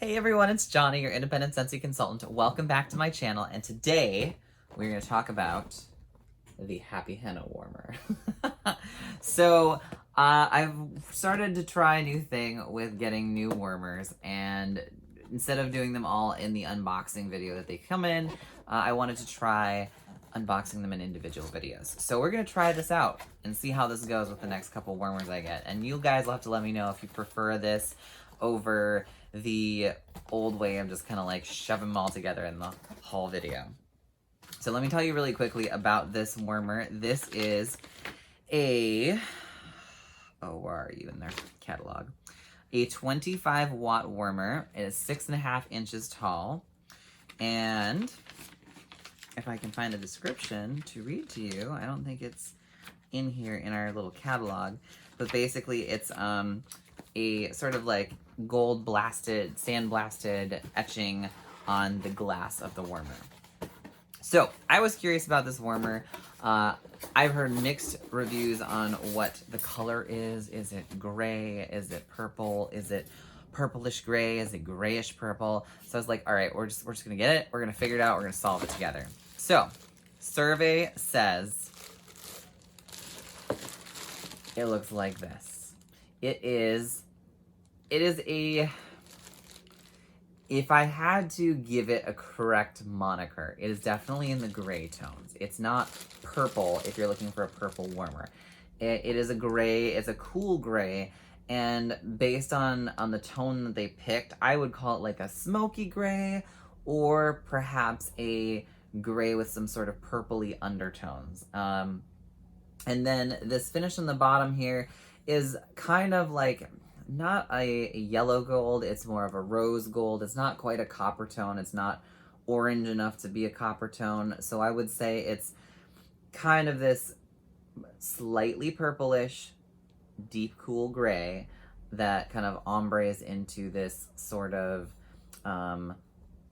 Hey everyone, it's Johnny, your independent Scentsy consultant. Welcome back to my channel, and today we're going to talk about the Happy Henna Warmer. So, I've started to try a new thing with getting new warmers, and instead of doing them all in the unboxing video that they come in, I wanted to try unboxing them in individual videos. So we're going to try this out and see how this goes with the next couple warmers I get. And you guys will have to let me know if you prefer this over the old way of just kind of like shoving them all together in the whole video. So let me tell you really quickly about this warmer. This is a, where are you in their catalog? A 25 watt warmer. It is 6.5 inches tall. And if I can find a description to read to you, I don't think it's in here in our little catalog, but basically it's a sort of like gold blasted, sand blasted etching on the glass of the warmer. So I was curious about this warmer. I've heard mixed reviews on what the color is. Is it gray? Is it purple? Is it purplish gray? Is it grayish purple? So I was like, all right, we're just gonna get it. We're gonna figure it out. We're gonna solve it together. So, survey says it looks like this. It is a, if I had to give it a correct moniker, it is definitely in the gray tones. It's not purple if you're looking for a purple warmer. It is a gray, it's a cool gray, and based on the tone that they picked, I would call it like a smoky gray, or perhaps a gray with some sort of purpley undertones. And then this finish on the bottom here is kind of like not a yellow gold, it's more of a rose gold. It's not quite a copper tone, it's not orange enough to be a copper tone, so I would say it's kind of this slightly purplish, deep cool gray that kind of ombres into this sort of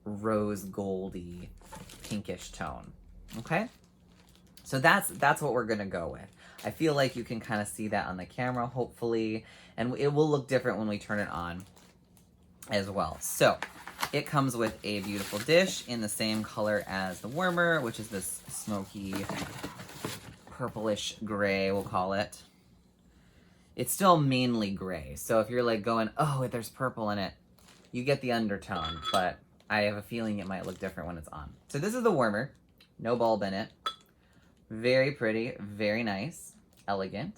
rose goldy pinkish tone. Okay, so that's what we're gonna go with. I feel like you can kind of see that on the camera, hopefully, and it will look different when we turn it on as well. So it comes with a beautiful dish in the same color as the warmer, which is this smoky purplish gray, we'll call it. It's still mainly gray, so if you're like going, oh, there's purple in it, you get the undertone, but I have a feeling it might look different when it's on. So this is the warmer, no bulb in it. Very pretty, very nice, elegant.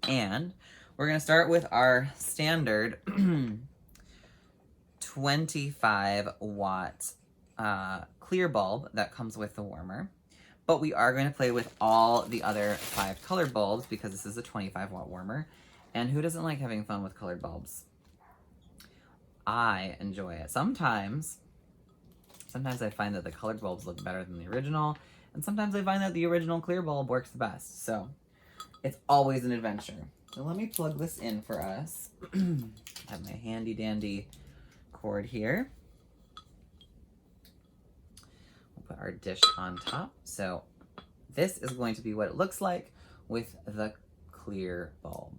And we're gonna start with our standard 25 watt clear bulb that comes with the warmer. But we are going to play with all the other 5 colored bulbs because this is a 25 watt warmer. And who doesn't like having fun with colored bulbs? I enjoy it. Sometimes I find that the colored bulbs look better than the original, and sometimes I find that the original clear bulb works the best. So it's always an adventure. So let me plug this in for us. I have my handy dandy cord here. We'll put our dish on top. So this is going to be what it looks like with the clear bulb.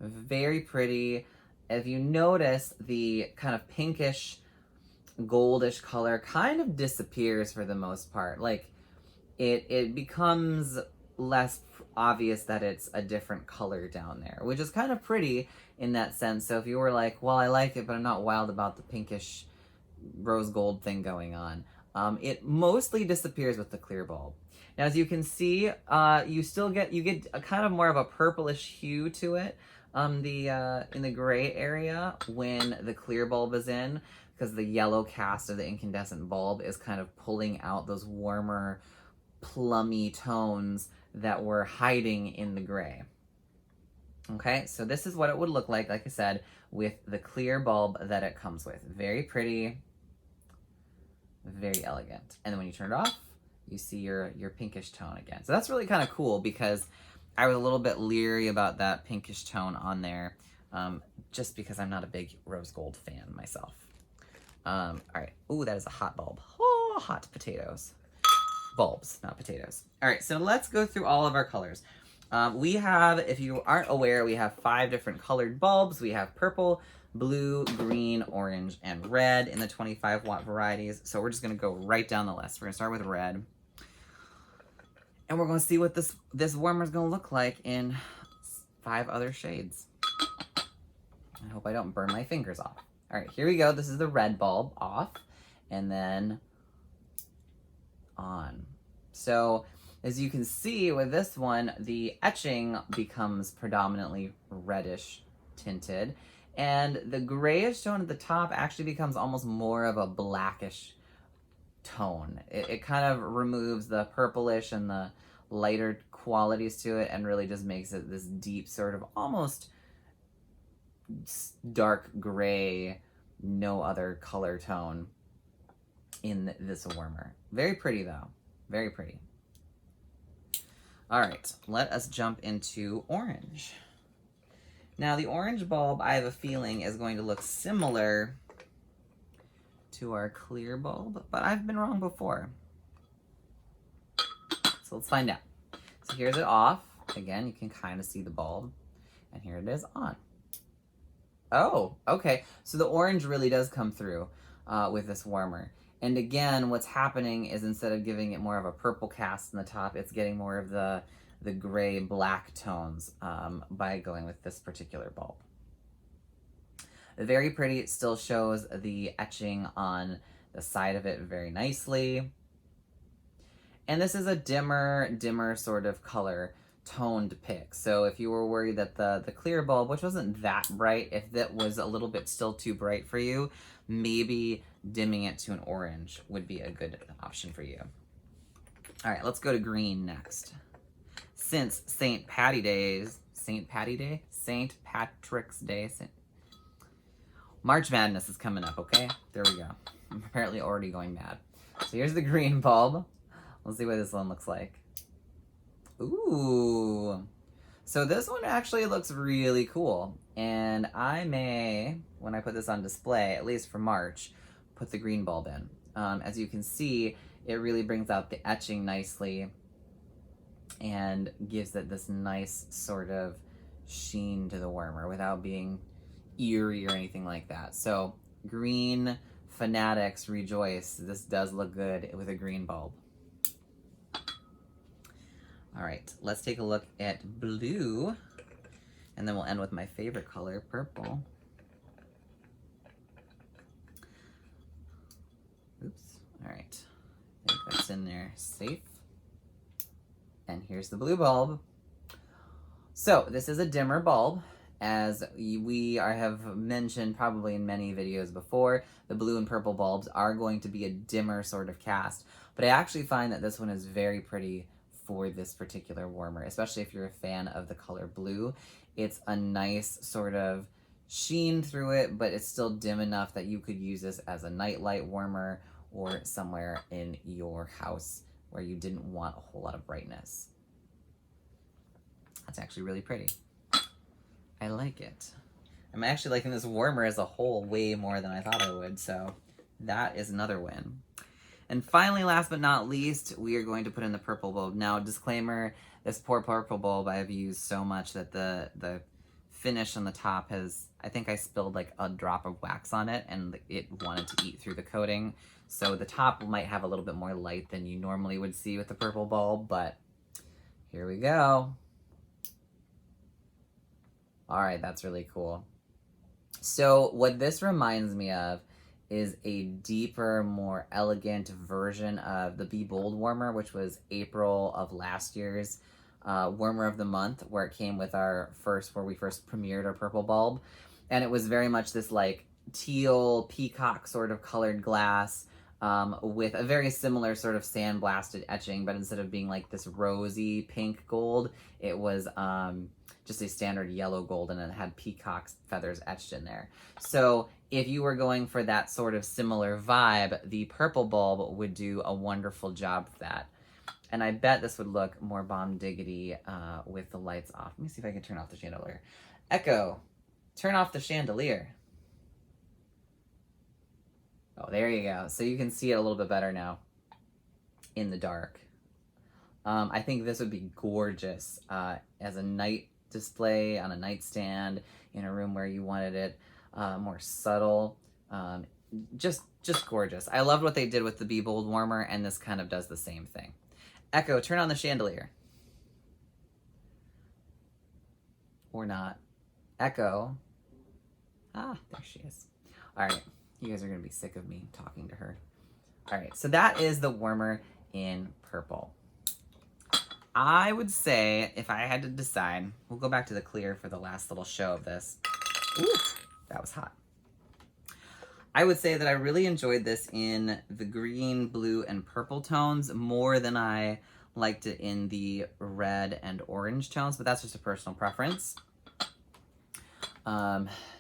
Very pretty. If you notice, the kind of pinkish, goldish color kind of disappears for the most part. Like, it becomes less obvious that it's a different color down there, which is kind of pretty in that sense. So if you were like, well, I like it, but I'm not wild about the pinkish rose gold thing going on, it mostly disappears with the clear bulb. Now, as you can see, you get a kind of more of a purplish hue to it in the gray area when the clear bulb is in, because the yellow cast of the incandescent bulb is kind of pulling out those warmer, plummy tones that were hiding in the gray. Okay, so this is what it would look like I said, with the clear bulb that it comes with. Very pretty, very elegant. And then when you turn it off, you see your pinkish tone again. So that's really kind of cool because I was a little bit leery about that pinkish tone on there, just because I'm not a big rose gold fan myself. All right. Ooh, that is a hot bulb. Oh, hot potatoes. Bulbs, not potatoes. All right, so let's go through all of our colors. We have, if you aren't aware, we have 5 different colored bulbs. We have purple, blue, green, orange, and red in the 25 watt varieties. So we're just gonna go right down the list. We're gonna start with red. And we're gonna see what this warmer is gonna look like in 5 other shades. I hope I don't burn my fingers off. All right, here we go. This is the red bulb off, and then on. So as you can see with this one, the etching becomes predominantly reddish tinted, and the grayish tone at the top actually becomes almost more of a blackish tone. It kind of removes the purplish and the lighter qualities to it and really just makes it this deep sort of almost dark gray, no other color tone in this warmer. Very pretty though, very pretty. All right, let us jump into orange. Now the orange bulb, I have a feeling, is going to look similar to our clear bulb, but I've been wrong before. So let's find out. So here's it off. Again, you can kind of see the bulb, and here it is on. Oh, okay. So the orange really does come through with this warmer. And again, what's happening is instead of giving it more of a purple cast in the top, it's getting more of the gray black tones by going with this particular bulb. Very pretty. It still shows the etching on the side of it very nicely. And this is a dimmer sort of color tone to pick. So if you were worried that the clear bulb, which wasn't that bright, if that was a little bit still too bright for you, maybe dimming it to an orange would be a good option for you. All right, let's go to green next. Since St. Patrick's Day, March Madness is coming up, okay? There we go. I'm apparently already going mad. So here's the green bulb. Let's see what this one looks like. Ooh. So this one actually looks really cool. And I may, when I put this on display, at least for March, put the green bulb in. As you can see, it really brings out the etching nicely and gives it this nice sort of sheen to the warmer without being eerie or anything like that. So green fanatics rejoice. This does look good with a green bulb. All right, let's take a look at blue, and then we'll end with my favorite color, purple. Oops, all right, I think that's in there safe. And here's the blue bulb. So this is a dimmer bulb. As we have mentioned probably in many videos before, the blue and purple bulbs are going to be a dimmer sort of cast, but I actually find that this one is very pretty for this particular warmer, especially if you're a fan of the color blue. It's a nice sort of sheen through it, but it's still dim enough that you could use this as a nightlight warmer or somewhere in your house where you didn't want a whole lot of brightness. That's actually really pretty. I like it. I'm actually liking this warmer as a whole way more than I thought I would, so that is another win. And finally, last but not least, we are going to put in the purple bulb. Now, disclaimer, this poor purple bulb I have used so much that the finish on the top has, I think I spilled like a drop of wax on it and it wanted to eat through the coating. So the top might have a little bit more light than you normally would see with the purple bulb, but here we go. All right, that's really cool. So what this reminds me of is a deeper, more elegant version of the Be Bold warmer, which was April of last year's warmer of the month, where it came with where we first premiered our purple bulb. And it was very much this like teal peacock sort of colored glass with a very similar sort of sandblasted etching, but instead of being like this rosy pink gold, it was just a standard yellow gold, and it had peacock feathers etched in there. So if you were going for that sort of similar vibe, the purple bulb would do a wonderful job of that. And I bet this would look more bomb diggity with the lights off. Let me see if I can turn off the chandelier. Echo, turn off the chandelier. Oh, there you go. So you can see it a little bit better now in the dark. I think this would be gorgeous as a night display on a nightstand in a room where you wanted it more subtle. Just gorgeous. I loved what they did with the Be Bold warmer, and this kind of does the same thing. Echo, turn on the chandelier. Or not. Echo. Ah, there she is. All right, you guys are gonna be sick of me talking to her. All right, so that is the warmer in purple. I would say, if I had to decide, we'll go back to the clear for the last little show of this. Ooh, that was hot. I would say that I really enjoyed this in the green, blue, and purple tones more than I liked it in the red and orange tones, but that's just a personal preference.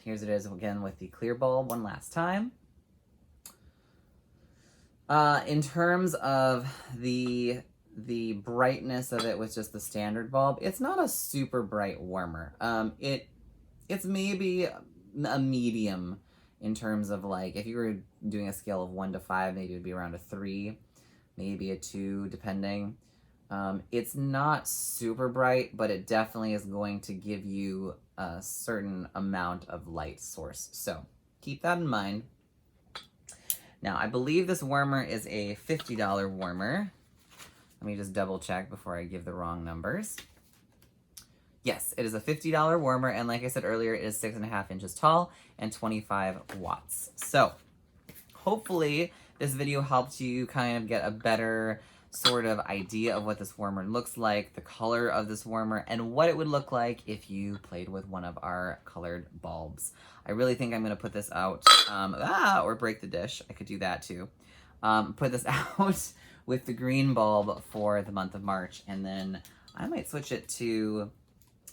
Here's it is again with the clear bulb one last time. In terms of the brightness of it with just the standard bulb, it's not a super bright warmer. It's maybe a medium in terms of, like, if you were doing a scale of 1 to 5, maybe it would be around a 3, maybe a 2, depending. It's not super bright, but it definitely is going to give you a certain amount of light source. So keep that in mind. Now, I believe this warmer is a $50 warmer. Let me just double check before I give the wrong numbers. Yes, it is a $50 warmer, and like I said earlier, it is 6.5 inches tall and 25 watts. So hopefully this video helped you kind of get a better sort of idea of what this warmer looks like, the color of this warmer, and what it would look like if you played with one of our colored bulbs. I really think I'm going to put this out, or break the dish. I could do that too. Put this out with the green bulb for the month of March, and then I might switch it to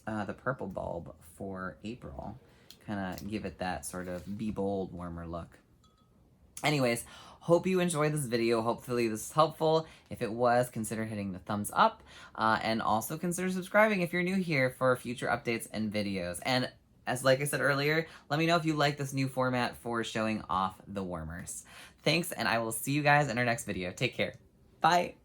the purple bulb for April. Kind of give it that sort of Be Bold warmer look. Anyways, hope you enjoyed this video. Hopefully this is helpful. If it was, consider hitting the thumbs up, and also consider subscribing if you're new here for future updates and videos. And like I said earlier, let me know if you like this new format for showing off the warmers. Thanks, and I will see you guys in our next video. Take care. Bye.